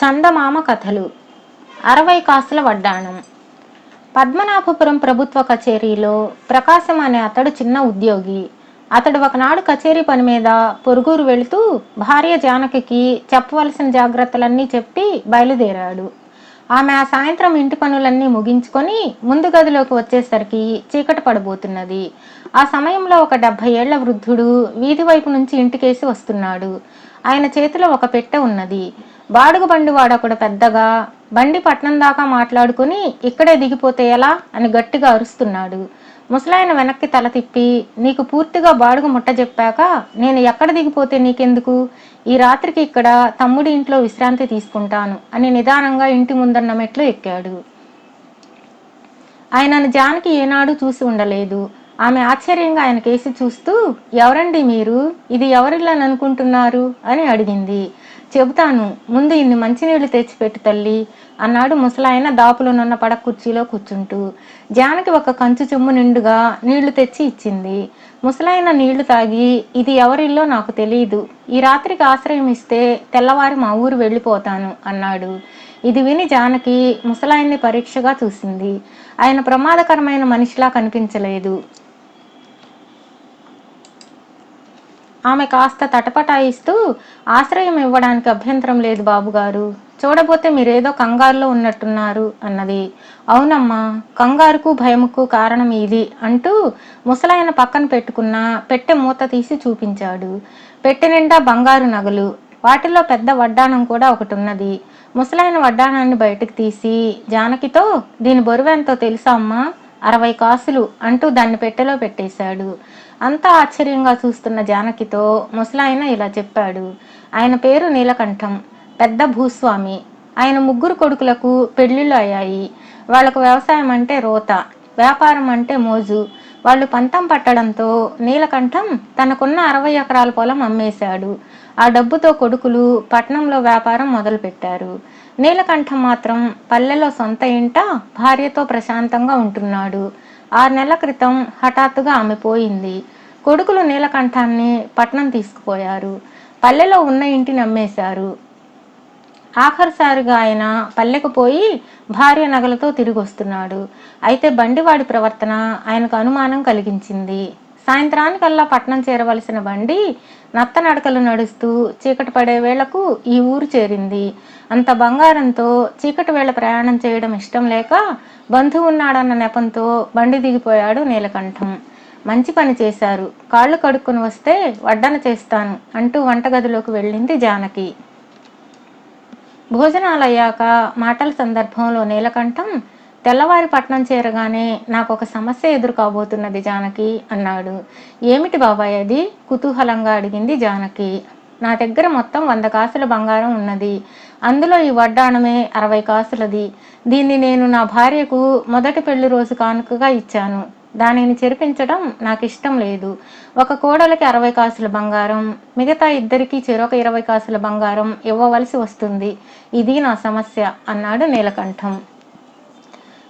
చందమామ కథలు 60 కాసుల వడ్డాణం. పద్మనాభపురం ప్రభుత్వ కచేరీలో ప్రకాశం అనే అతడు చిన్న ఉద్యోగి. అతడు ఒకనాడు కచేరీ పని మీద పొరుగురు వెళుతూ భార్య జానకికి చెప్పవలసిన జాగ్రత్తలన్నీ చెప్పి బయలుదేరాడు. ఆమె ఆ సాయంత్రం ఇంటి పనులన్నీ ముగించుకొని ముందు గదిలోకి వచ్చేసరికి చీకటి పడబోతున్నది. ఆ సమయంలో ఒక 70 ఏళ్ల వృద్ధుడు వీధి వైపు నుంచి ఇంటికేసి వస్తున్నాడు. ఆయన చేతిలో ఒక పెట్టె ఉన్నది. బాడుగ బండి వాడొకడు పెద్దగా బండి పట్నం దాకా మాట్లాడుకుని ఇక్కడే దిగిపోతే ఎలా అని గట్టిగా అరుస్తున్నాడు. ముసలాయన వెనక్కి తల తిప్పి, నీకు పూర్తిగా బాడుగ ముట్ట చెప్పాక నేను ఎక్కడ దిగిపోతే నీకెందుకు? ఈ రాత్రికి ఇక్కడ తమ్ముడి ఇంట్లో విశ్రాంతి తీసుకుంటాను అని నిదానంగా ఇంటి ముందన్న మెట్లు ఎక్కాడు. ఆయనను జానకి ఏనాడు చూసి ఉండలేదు. ఆమె ఆశ్చర్యంగా ఆయన కేసి చూస్తూ, ఎవరండి మీరు? ఇది ఎవరిల్లని అనుకుంటున్నారు అని అడిగింది. చెబుతాను, ముందు ఇన్ని మంచినీళ్లు తెచ్చిపెట్టు తల్లి అన్నాడు ముసలాయన దాపులోనున్న పడక కుర్చీలో కూర్చుంటూ. జానకి ఒక కంచు చెమ్ము నిండుగా నీళ్లు తెచ్చి ఇచ్చింది. ముసలాయన నీళ్లు తాగి, ఇది ఎవరిల్లో నాకు తెలియదు, ఈ రాత్రికి ఆశ్రయం ఇస్తే తెల్లవారి మా ఊరు వెళ్ళిపోతాను అన్నాడు. ఇది విని జానకి ముసలాయన్ని పరీక్షగా చూసింది. ఆయన ప్రమాదకరమైన మనిషిలా కనిపించలేదు. ఆమె కాస్త తటపటాయిస్తూ, ఆశ్రయం ఇవ్వడానికి అభ్యంతరం లేదు బాబుగారు, చూడబోతే మీరేదో కంగారులో ఉన్నట్టున్నారు అన్నది. అవునమ్మా, కంగారుకు భయముకు కారణం ఇది అంటూ ముసలాయన పక్కన పెట్టుకున్న పెట్టె మూత తీసి చూపించాడు. పెట్టె నిండా బంగారు నగలు, వాటిలో పెద్ద వడ్డాణం కూడా ఒకటి ఉన్నది. ముసలాయన వడ్డాణాన్ని బయటకు తీసి జానకితో, దీని బరువెంతో తెలుసా అమ్మా? 60 కాసులు అంటూ దాన్ని పెట్టెలో పెట్టేశాడు. అంతా ఆశ్చర్యంగా చూస్తున్న జానకితో ముసలాయన ఇలా చెప్పాడు. ఆయన పేరు నీలకంఠం, పెద్ద భూస్వామి. ఆయన 3 కొడుకులకు పెళ్లిళ్ళు అయ్యాయి. వాళ్లకు వ్యవసాయం అంటే రోత, వ్యాపారం అంటే మోజు. వాళ్ళు పంతం పట్టడంతో నీలకంఠం తనకున్న 60 ఎకరాల పొలం అమ్మేశాడు. ఆ డబ్బుతో కొడుకులు పట్నంలో వ్యాపారం మొదలుపెట్టారు. నీలకంఠం మాత్రం పల్లెలో సొంత ఇంట భార్యతో ప్రశాంతంగా ఉంటున్నాడు. 6 నెలల క్రితం హఠాత్తుగా ఆమె పోయింది. కొడుకులు నీలకంఠాన్ని పట్నం తీసుకుపోయారు. పల్లెలో ఉన్న ఇంటిని అమ్మేశారు. ఆఖరిసారిగా ఆయన పల్లెకు పోయి భార్య నగలతో తిరిగి వస్తున్నాడు. అయితే బండివాడి ప్రవర్తన ఆయనకు అనుమానం కలిగించింది. సాయంత్రానికల్లా పట్నం చేరవలసిన బండి నత్తనడకలు నడుస్తూ చీకటి పడే వేళకు ఈ ఊరు చేరింది. అంత బంగారంతో చీకటి వేళ ప్రయాణం చేయడం ఇష్టం లేక బంధువు ఉన్నాడన్న నెపంతో బండి దిగిపోయాడు నీలకంఠం. మంచి పని చేశారు, కాళ్ళు కడుక్కొని వస్తే వడ్డన చేస్తాను అంటూ వంటగదిలోకి వెళ్ళింది జానకి. భోజనాలయ్యాక మాటల సందర్భంలో నీలకంఠం, తెల్లవారి పట్నం చేరగానే నాకు ఒక సమస్య ఎదురు కాబోతున్నది జానకి అన్నాడు. ఏమిటి బాబాయ్ అది? కుతూహలంగా అడిగింది జానకి. నా దగ్గర మొత్తం 100 కాసుల బంగారం ఉన్నది. అందులో ఈ వడ్డాణమే 60 కాసులది. దీన్ని నేను నా భార్యకు మొదటి పెళ్లి రోజు కానుకగా ఇచ్చాను. దానిని చెరిపించడం నాకు ఇష్టం లేదు. ఒక కోడలికి 60 కాసుల బంగారం, మిగతా ఇద్దరికి చెరొక 20 కాసుల బంగారం ఇవ్వవలసి వస్తుంది. ఇది నా సమస్య అన్నాడు నీలకంఠం.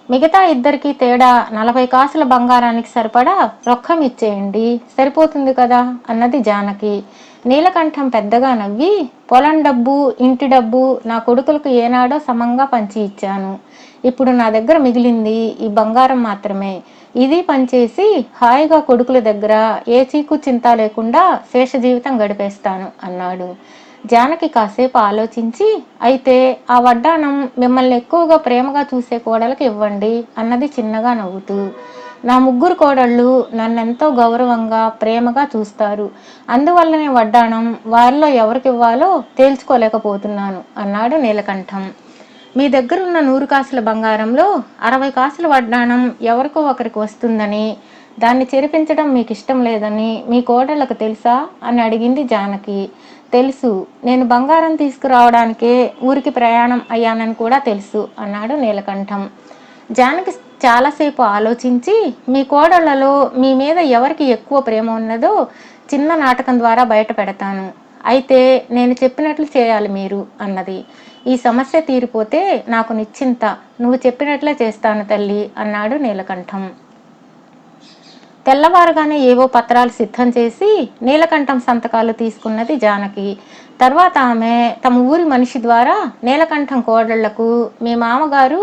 మిగతా ఇద్దరికి తేడా 40 కాసుల బంగారానికి సరిపడా రొక్కం ఇచ్చేయండి, సరిపోతుంది కదా అన్నది జానకి. నీలకంఠం పెద్దగా నవ్వి, పొలం డబ్బు ఇంటి డబ్బు నా కొడుకులకు ఏనాడో సమంగా పంచి ఇచ్చాను. ఇప్పుడు నా దగ్గర మిగిలింది ఈ బంగారం మాత్రమే. ఇది పనిచేసి హాయిగా కొడుకుల దగ్గర ఏ చీకు చింత లేకుండా శేష జీవితం గడిపేస్తాను అన్నాడు. జానకి కాసేపు ఆలోచించి, అయితే ఆ వడ్డాణం మిమ్మల్ని ఎక్కువగా ప్రేమగా చూసే కోడలకు ఇవ్వండి అన్నది చిన్నగా నవ్వుతూ. నా 3 కోడళ్ళు నన్నెంతో గౌరవంగా ప్రేమగా చూస్తారు. అందువల్లనే వడ్డాణం వారిలో ఎవరికివ్వాలో తేల్చుకోలేకపోతున్నాను అన్నాడు నీలకంఠం. మీ దగ్గరున్న 100 కాసుల బంగారంలో 60 కాసుల వడ్డాణం ఎవరికో ఒకరికి వస్తుందని, దాన్ని చెరిపించడం మీకు ఇష్టం లేదని మీ కోడళ్లకు తెలుసా అని అడిగింది జానకి. తెలుసు, నేను బంగారం తీసుకురావడానికే ఊరికి ప్రయాణం అయ్యానని కూడా తెలుసు అన్నాడు నీలకంఠం. జానకి చాలాసేపు ఆలోచించి, మీ కోడళ్లలో మీ మీద ఎవరికి ఎక్కువ ప్రేమ ఉన్నదో చిన్న నాటకం ద్వారా బయట పెడతాను. అయితే నేను చెప్పినట్లు చేయాలి మీరు అన్నది. ఈ సమస్య తీరిపోతే నాకు నిశ్చింత, నువ్వు చెప్పినట్లే చేస్తాను తల్లి అన్నాడు నీలకంఠం. తెల్లవారుగానే ఏవో పత్రాలు సిద్ధం చేసి నీలకంఠం సంతకాలు తీసుకున్నది జానకి. తర్వాత ఆమె తమ ఊరి మనిషి ద్వారా నీలకంఠం కోడళ్లకు మీ మామగారు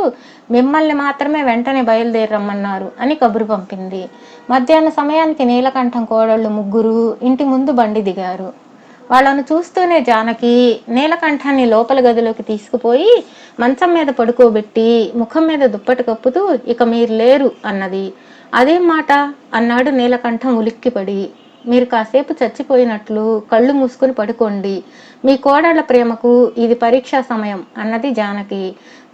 మిమ్మల్ని మాత్రమే వెంటనే బయలుదేరమ్మన్నారు అని కబురు పంపింది. మధ్యాహ్న సమయానికి నీలకంఠం కోడళ్ళు ముగ్గురు ఇంటి ముందు బండి దిగారు. వాళ్ళను చూస్తూనే జానకి నీలకంఠాన్ని లోపల గదిలోకి తీసుకుపోయి మంచం మీద పడుకోబెట్టి ముఖం మీద దుప్పటి కప్పుతూ ఇక మీరు లేరు అన్నది. అదేం మాట అన్నాడు నీలకంఠం ఉలిక్కిపడి. మీరు కాసేపు చచ్చిపోయినట్లు కళ్ళు మూసుకుని పడుకోండి, మీ కోడళ్ల ప్రేమకు ఇది పరీక్షా సమయం అన్నది జానకి.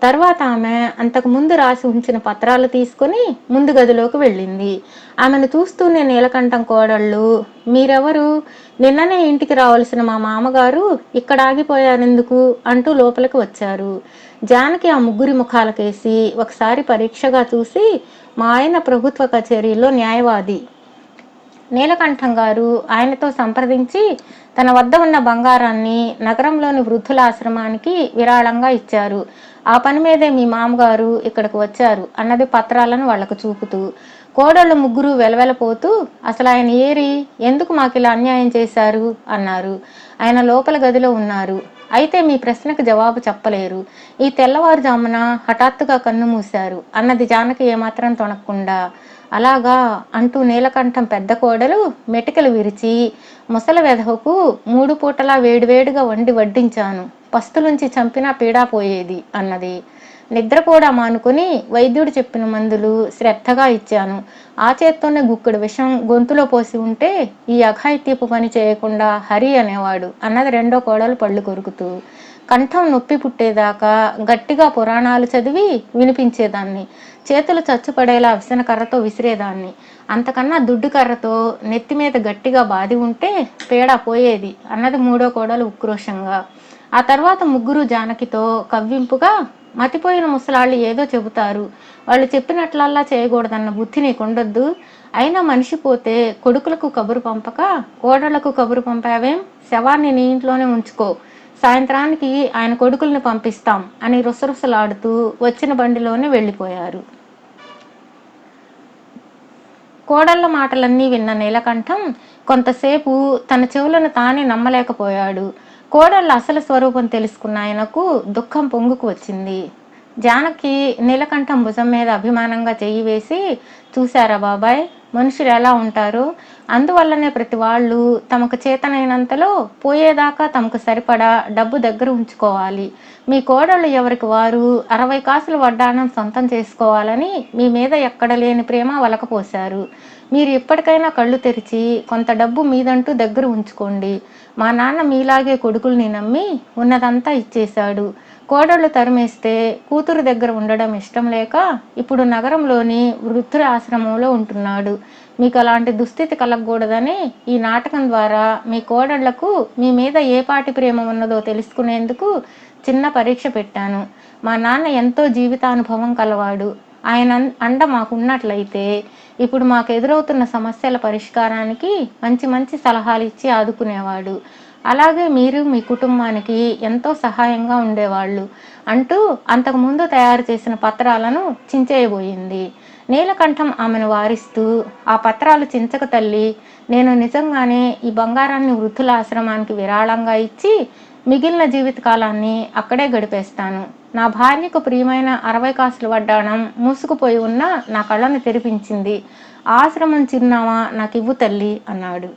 తర్వాత ఆమె అంతకు ముందు రాసి ఉంచిన పత్రాలు తీసుకుని ముందు గదిలోకి వెళ్ళింది. ఆమెను చూస్తూనే నీలకంఠం కోడళ్ళు మీరెవరు, నిన్ననే ఇంటికి రావాల్సిన మా మామగారు ఇక్కడ ఆగిపోయారెందుకు అంటూ లోపలికి వచ్చారు. జానకి ఆ ముగ్గురి ముఖాలకేసి ఒకసారి పరీక్షగా చూసి మా ఆయన ప్రభుత్వ కచేరీలో న్యాయవాది, నీలకంఠం గారు ఆయనతో సంప్రదించి తన వద్ద ఉన్న బంగారాన్ని నగరంలోని వృద్ధుల ఆశ్రమానికి విరాళంగా ఇచ్చారు. ఆ పని మీదే మీ మామగారు ఇక్కడికి వచ్చారు అన్నది పత్రాలను వాళ్లకు చూపుతూ. కోడళ్ళు ముగ్గురు వెలవెలపోతూ అసలు ఆయన ఏరి, ఎందుకు మాకు ఇలా అన్యాయం చేశారు అన్నారు. ఆయన లోపల గదిలో ఉన్నారు, అయితే మీ ప్రశ్నకు జవాబు చెప్పలేరు. ఈ తెల్లవారుజామున హఠాత్తుగా కన్ను మూశారు అన్నది జానకి ఏమాత్రం తొణక్కుండా. అలాగా అంటూ నీలకంఠం పెద్ద కోడలు మెటికలు విరిచి ముసలి వెధవకు 3 పూటలా వేడివేడిగా వండి వడ్డించాను, పస్తులుంచి చంపినా పీడా పోయేది అన్నది. నిద్ర కూడా మానుకొని వైద్యుడు చెప్పిన మందులు శ్రద్ధగా ఇచ్చాను. ఆ చేత్తోనే గుక్కడు విషం గొంతులో పోసి ఉంటే ఈ అఘాయిత్యపు పని చేయకుండా హరి అనేవాడు అన్నది రెండో కోడలు పళ్ళు కొరుకుతూ. కంఠం నొప్పి పుట్టేదాకా గట్టిగా పురాణాలు చదివి వినిపించేదాన్ని, చేతులు చచ్చుపడేలా విసన కర్రతో విసిరేదాన్ని, అంతకన్నా దుడ్డు కర్రతో నెత్తి మీద గట్టిగా బాది ఉంటే పీడ పోయేది అన్నది మూడో కోడలు ఉక్రోషంగా. ఆ తర్వాత ముగ్గురు జానకితో కవ్వింపుగా మతిపోయిన ముసలాళ్ళు ఏదో చెబుతారు, వాళ్ళు చెప్పినట్లల్లా చేయకూడదన్న బుద్ధి నీకుండొద్దు, అయినా మనిషి పోతే కొడుకులకు కబురు పంపక కోడళ్లకు కబురు పంపావేం, శవాన్ని నీ ఇంట్లోనే ఉంచుకో, సాయంత్రానికి ఆయన కొడుకుల్ని పంపిస్తాం అని రుసరుసలాడుతూ వచ్చిన బండిలోనే వెళ్ళిపోయారు. కోడళ్ల మాటలన్నీ విన్న నీలకంఠం కొంతసేపు తన చెవులను తానే నమ్మలేకపోయాడు. కోడళ్ళ అసలు స్వరూపం తెలుసుకున్న ఆయనకు దుఃఖం పొంగుకు వచ్చింది. జానకి నీలకంఠం భుజం మీద అభిమానంగా చెయ్యి వేసి, చూశారా బాబాయ్, మనుషులు ఎలా ఉంటారో, అందువల్లనే ప్రతి వాళ్ళు తమకు చేతనైనంతలో పోయేదాకా తమకు సరిపడా డబ్బు దగ్గర ఉంచుకోవాలి. మీ కోడళ్ళు ఎవరికి వారు 60 కాసులు వడ్డాణం సొంతం చేసుకోవాలని మీ మీద ఎక్కడ లేని ప్రేమ వలకపోశారు. మీరు ఇప్పటికైనా కళ్ళు తెరిచి కొంత డబ్బు మీదంటూ దగ్గర ఉంచుకోండి. మా నాన్న మీలాగే కొడుకుల్ని నమ్మి ఉన్నదంతా ఇచ్చేశాడు. కోడళ్ళు తరిమేస్తే కూతురు దగ్గర ఉండడం ఇష్టం లేక ఇప్పుడు నగరంలోని వృద్ధుల ఆశ్రమంలో ఉంటున్నాడు. మీకు అలాంటి దుస్థితి కలగకూడదని ఈ నాటకం ద్వారా మీ కోడళ్లకు మీ మీద ఏ పాటి ప్రేమ ఉన్నదో తెలుసుకునేందుకు చిన్న పరీక్ష పెట్టాను. మా నాన్న ఎంతో జీవితానుభవం కలవాడు. ఆయన అండ మాకున్నట్లయితే ఇప్పుడు మాకు ఎదురవుతున్న సమస్యల పరిష్కారానికి మంచి మంచి సలహాలు ఇచ్చి ఆదుకునేవాడు. అలాగే మీరు మీ కుటుంబానికి ఎంతో సహాయంగా ఉండేవాళ్ళు అంటూ అంతకుముందు తయారు చేసిన పత్రాలను చించేయబోయింది. నీలకంఠం ఆమెను వారిస్తూ, ఆ పత్రాలు చించక తల్లి, నేను నిజంగానే ఈ బంగారాన్ని వృద్ధుల ఆశ్రమానికి విరాళంగా ఇచ్చి మిగిలిన జీవితకాలాన్ని అక్కడే గడిపేస్తాను. నా భార్యకు ప్రియమైన 60 కాసుల వడ్డాణం మూసుకుపోయి ఉన్న నా కళ్ళను తెరిపించింది. ఆశ్రమం చిరునామా నాకు ఇవ్వు తల్లి అన్నాడు.